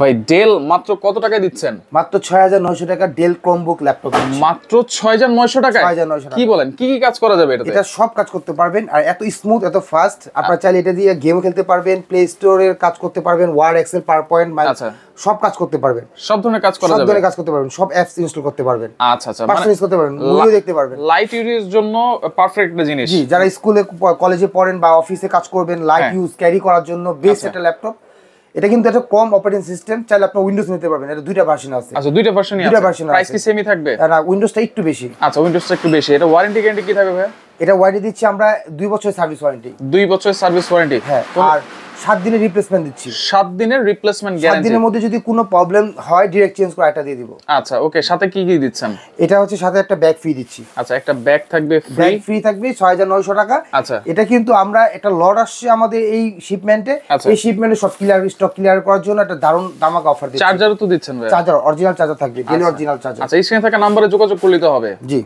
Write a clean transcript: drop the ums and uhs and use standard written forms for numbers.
ভাই ডেল মাত্র কত টাকায় দিচ্ছেন? মাত্র 6900 টাকা ডেল ক্রোমবুক ল্যাপটপ। মাত্র 6900 টাকায়? 6900 টাকা। কি বলেন, কি কি কাজ করা যাবে এটাতে? এটা সব কাজ করতে পারবেন, আর এত স্মুথ এত ফাস্ট, আপনারা চাইলে এটা দিয়ে গেম খেলতে পারবেন, প্লে স্টোরের কাজ করতে পারবেন, ওয়ার্ড এক্সেল পাওয়ারপয়েন্ট সব কাজ করতে পারবেন। সব ধরনের কাজ করা যাবে? সব ধরনের কাজ করতে পারবেন, সব অ্যাপস ইনস্টল করতে পারবেন। আচ্ছা আচ্ছা, পার্সোনালাইজ করতে পারবেন, মুভিও দেখতে পারবেন। লাইট ইউজের জন্য পারফেক্ট একটা জিনিস। জি, যারা স্কুলে কলেজে পড়েন বা অফিসে কাজ করবেন, লাইট ইউজ ক্যারি করার জন্য বেস্ট একটা ল্যাপটপ। এটা কিন্তু একটা কম অপারেটিং সিস্টেম, চাইলে আপনি উইন্ডোজ নিতে পারবেন। এটা দুইটা ভার্সন আছে। আচ্ছা, দুইটা ভার্সনই আছে। প্রাইস কি সেমই থাকবে? না, উইন্ডোজটা একটু বেশি। আচ্ছা, উইন্ডোজটা একটু বেশি। এটা ওয়ারেন্টি গ্যারান্টি কি থাকবে ভাই? এটা ওয়ারেন্টি দিচ্ছি আমরা 2 বছরের সার্ভিস ওয়ারেন্টি। 2 বছরের সার্ভিস ওয়ারেন্টি। হ্যাঁ, আর 7 দিনের রিপ্লেসমেন্ট দিচ্ছি। 7 দিনের রিপ্লেসমেন্ট গ্যারান্টি। 7 দিনের মধ্যে যদি কোনো প্রবলেম হয় ডাইরেক্ট চেঞ্জ করে এটা দিয়ে দিব। আচ্ছা, ওকে। সাথে কি কি দিচ্ছেন? এটা হচ্ছে সাথে একটা ব্যাগ ফ্রি দিচ্ছি। আচ্ছা, একটা ব্যাগ থাকবে ফ্রি। ব্যাগ ফ্রি থাকবে 6900 টাকা। আচ্ছা, এটা কিন্তু আমরা একটা লট আসছে আমাদের এই শিপমেন্টে, এই শিপমেন্টে সব স্টক ক্লিয়ার করার জন্য একটা দারুণ দামাকা অফার দিচ্ছি। চার্জারও তো দিচ্ছেন ভাই? চার্জার অরিজিনাল চার্জার থাকবে, ডেল অরিজিনাল চার্জার। আচ্ছা, স্ক্রিনে থাকা নম্বরে যোগাযোগ করলে তো হবে। জি।